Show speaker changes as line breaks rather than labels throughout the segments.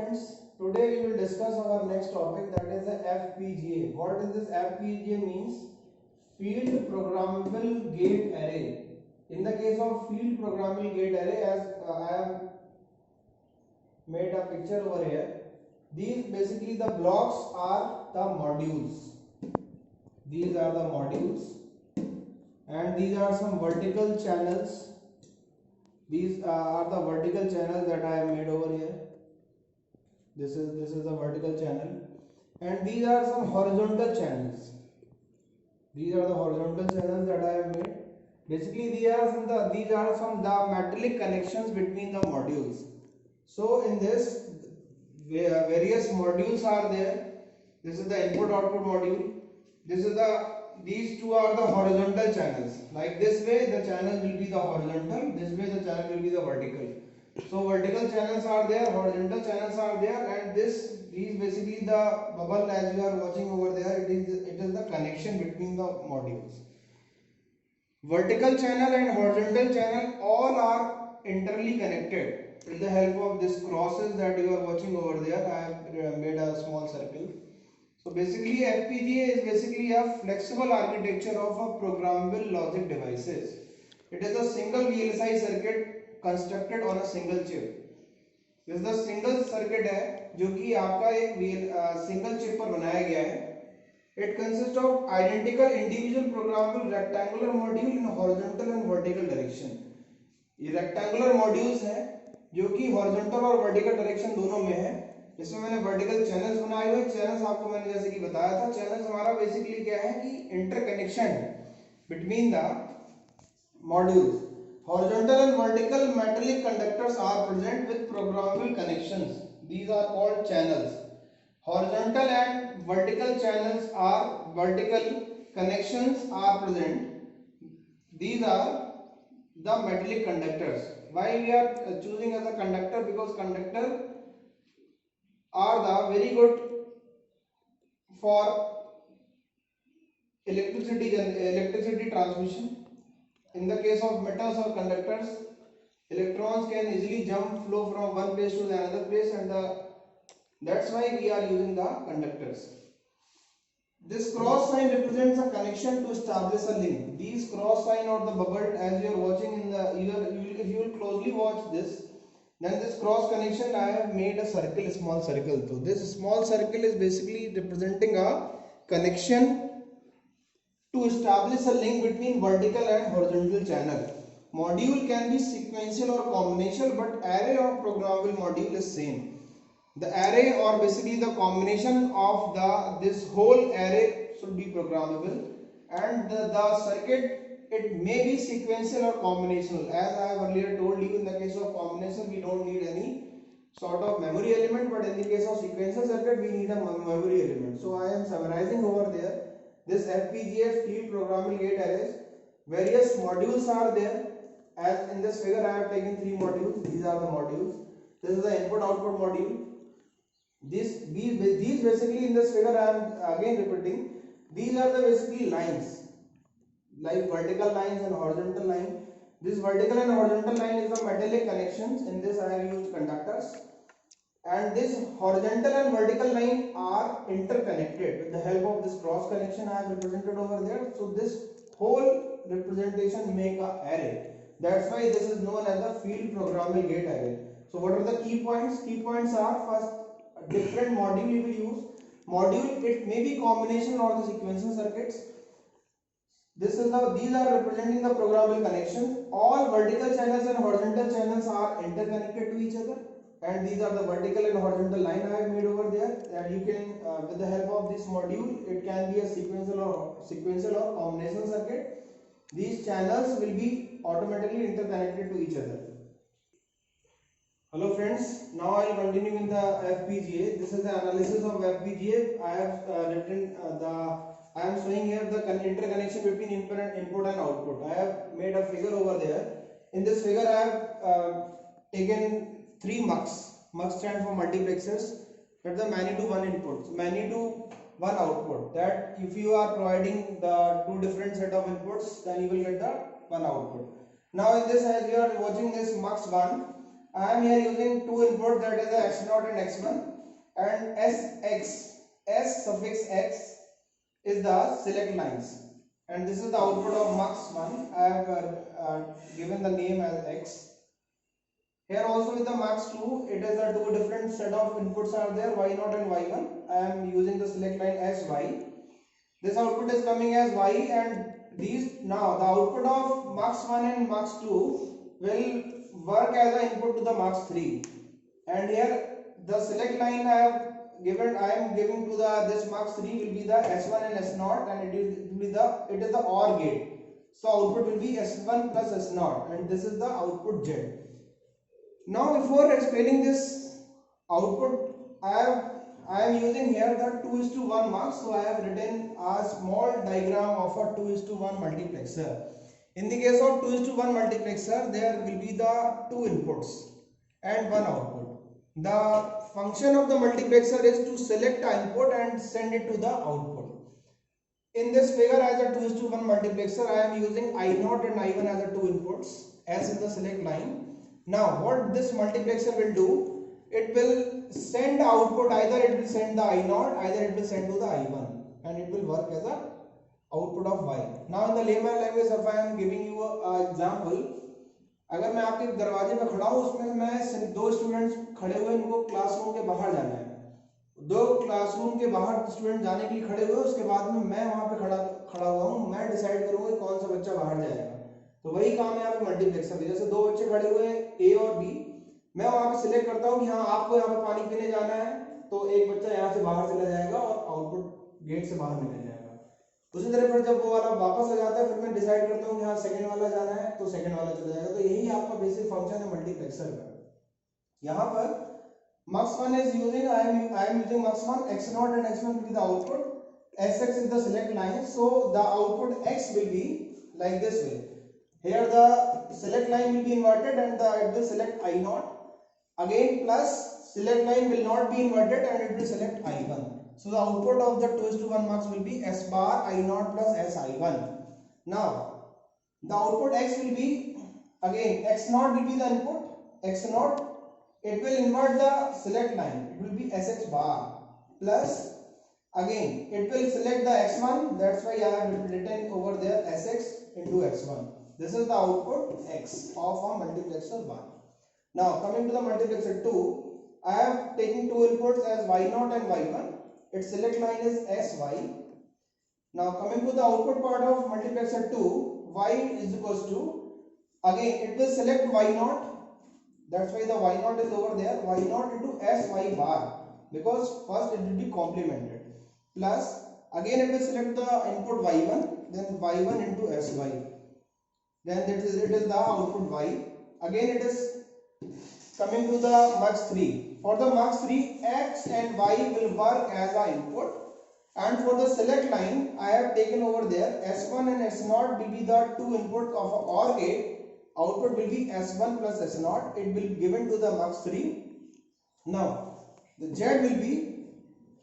friends, today we will discuss our next topic, that is the FPGA. What is this FPGA means? Field Programmable Gate Array. In the case of Field Programmable Gate Array, as I have made a picture over here, these basically the blocks are the modules. These are the modules, and these are some vertical channels. These are the vertical channels that I have made over here. This is the vertical channel, and these are some horizontal channels. These are the horizontal channels that I have made. Basically, these are some the metallic connections between the modules. So in this, various modules are there. This is the input-output module. These two are the horizontal channels. Like this way, the channel will be the horizontal. This way, the channel will be the vertical. So vertical channels are there, horizontal channels are there, and these basically the bubble as you are watching over there. It is the connection between the modules. Vertical channel and horizontal channel all are internally connected with the help of this crosses that you are watching over there. I have made a small circle. So basically FPGA is basically a flexible architecture of a programmable logic devices. It is a single VLSI circuit constructed on a single chip. This the single circuit है जो कि आपका एक single chip पर बनाया गया है. It consists of identical individual programmable rectangular module in horizontal and vertical direction. ये rectangular modules हैं जो कि horizontal और vertical direction दोनों में है. इसमें मैंने वर्टिकल चैनल्स बनाए हुए. चैनल्स आपको मैंने जैसे कि बताया था, चैनल्स हमारा बेसिकली क्या है कि interconnection between the modules. Horizontal and vertical metallic conductors are present with programmable connections. These are called channels. Horizontal and vertical channels are vertical connections are present. These are the metallic conductors. Why we are choosing as a conductor? Because conductor are the very good for electricity transmission. In the case of metals or conductors, electrons can easily flow from one place to the another place, and that's why we are using the conductors. This cross sign represents a connection to establish a link. These cross sign or the bubble, as you are watching in the if you will closely watch this, then this cross connection I have made a circle, a small circle. So this small circle is basically representing a connection to establish a link between vertical and horizontal channel. Module can be sequential or combinational, but array or programmable module is same. The array or basically the combination of this whole array should be programmable, and the circuit, it may be sequential or combinational. As I have earlier told you, in the case of combination we don't need any sort of memory element, but in the case of sequential circuit we need a memory element. So I am summarizing over there. This FPGA field programmable gate arrays, various modules are there. As in this figure I have taken 3 modules. These are the modules. This is the input output module. These basically in this figure I am again repeating. These are the basically lines, like vertical lines and horizontal line. This vertical and horizontal line is the metallic connections. In this I have used conductors, and this horizontal and vertical line are interconnected with the help of this cross connection I have represented over there. So this whole representation make a array. That's why this is known as the field programmable gate array. So what are the key points? Key points are, first, different module you will use. Module, it may be combination or the sequential circuits. These are representing the programmable connection. All vertical channels and horizontal channels are interconnected to each other, and these are the vertical and horizontal line I have made over there. And you can, with the help of this module, it can be a sequential or combination circuit. These channels will be automatically interconnected to each other. Hello friends, now I will continue in the FPGA. This is the analysis of FPGA. I have I am showing here the interconnection between input and output. I have made a figure over there. In this figure I have taken 3 mux. Mux stands for multiplexers. That's the many to one input, many to one output. That if you are providing the 2 different set of inputs, then you will get the one output. Now in this, as you are watching this mux 1, I am here using two inputs, that is the x0 and x1, and s suffix x is the select lines, and this is the output of mux1. I have given the name as x. Here also with the mux2, it is the two different set of inputs are there, y0 and y1. I am using the select line as y. This output is coming as y, and these now the output of mux1 and mux2 will work as an input to the mux3, and here the select line I am giving to the this mux3 will be the s1 and s0, and it is the OR gate. So output will be s1 plus s0, and this is the output z. Now before explaining this output, I am using here the 2:1 mux, so I have written a small diagram of a 2:1 multiplexer. In the case of 2:1 multiplexer, there will be the two inputs and one output. The function of the multiplexer is to select an input and send it to the output. In this figure, as a 2:1 multiplexer, I am using I0 and I1 as the two inputs, as in the select line. Now what this multiplexer will do, it will send the output, either it will send the I0, either it will send to the I1, and it will work as a output of y. Now in the layman language, if I am giving you an example, अगर मैं आपके दरवाजे पे खड़ा हूँ, उसमें मैं दो स्टूडेंट्स खड़े हुए, इनको क्लासरूम के बाहर जाना है, दो क्लासरूम के बाहर स्टूडेंट जाने के लिए खड़े हुए, उसके बाद में मैं वहां पे खड़ा हुआ हूँ, मैं डिसाइड करूंगा कौन सा बच्चा बाहर जाएगा। तो वही काम है यहाँ पे मल्टीप्लेक्सर में, जैसे दो बच्चे खड़े हुए ए और बी, मैं वहां पे सिलेक्ट करता हूँ कि हाँ आपको यहाँ पे पानी पीने जाना है, तो एक बच्चा यहाँ से बाहर चला जाएगा और आउटपुट गेट से बाहर निकल जाएगा। उसी तरह फिर जब वो वाला वापस आ जाता है, फिर मैं डिसाइड करता हूँ कि हाँ सेकंड वाला जाना है, तो सेकंड वाला चला जाएगा। तो यही आपका बेसिक फंक्शन है मल्टीप्लेक्सर का। यहाँ पर mux1 is using, I am using mux1, x0 and x1 will be the output, sx is the select line, so the output x will be like this way. Here the select line will be inverted and it will select I0, again plus select line will not be inverted and it will select I1. So the output of the 2:1 mux will be s bar I0 plus s I1. Now the output x will be, again x0 will be the input, x0, it will invert the select line, it will be sx bar plus, again it will select the x1, that's why I have written over there sx into x1. This is the output x of a multiplexer 1. Now coming to the multiplexer 2, I have taken two inputs as y0 and y1, its select line is sy. Now coming to the output part of multiplexer 2, y is equals to, again it will select y0, that's why the y0 is over there, y0 into sy bar, because first it will be complemented, plus again it will select the input y1, then y1 into sy, then it is the output y. Again it is coming to the mux3. For the mux3, x and y will work as a input, and for the select line I have taken over there s1 and s0 will be the two inputs of a OR gate. Output will be s1 plus s0, it will be given to the mux3. Now the z will be,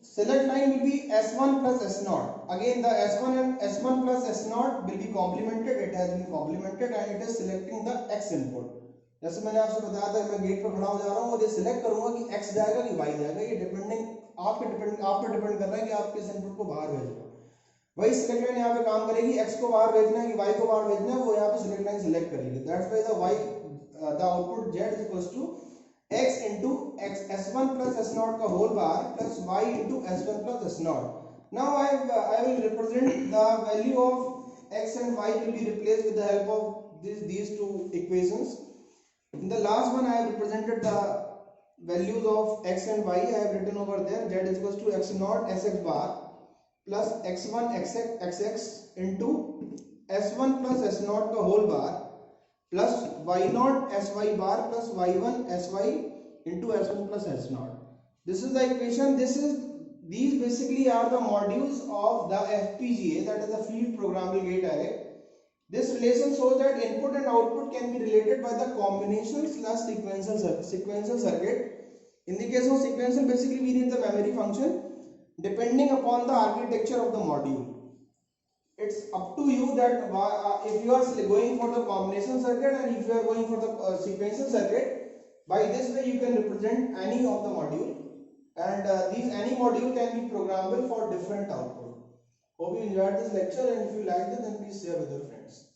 select line will be s1 plus s0, again the s1 plus s0 will be complemented, it has been complemented, and it is selecting the x input. जैसे मैंने आपसे बताया था, मैं gate पर खड़ा हो जा रहा हूँ और ये सिलेक्ट करूंगा कि x जाएगा कि y जाएगा, ये आप पे डिपेंड कर रहा है कि आप किस इनपुट को बाहर भेज रहे हो। वही सिलेक्ट लाइन यहाँ पे काम करेगी, x को बाहर भेजना है कि y को बाहर भेजना है, वो यहाँ पे सिलेक्ट लाइन सिलेक्ट करेगी। That's why the output z is equals to x into s1 plus s0 का whole bar plus y into s1 plus s0. Now I will represent the value of x and y will be replaced with the help of these two equations. In the last one I have represented the values of x and y. I have written over there z is equals to x0 sx bar plus x1 xx into s1 plus s0 का whole bar plus y0 sy bar plus y1 sy into s1 plus s0. This is the equation. These basically are the modules of the FPGA, that is the field programmable gate array. This relation shows that input and output can be related by the combination slash sequential circuit. In the case of sequential, basically we need the memory function depending upon the architecture of the module. It's up to you that if you are going for the combination circuit and if you are going for the sequential circuit, By this way you can represent any of the module, and these any module can be programmable for different output. Hope you enjoyed this lecture, and if you liked it then please share with your friends.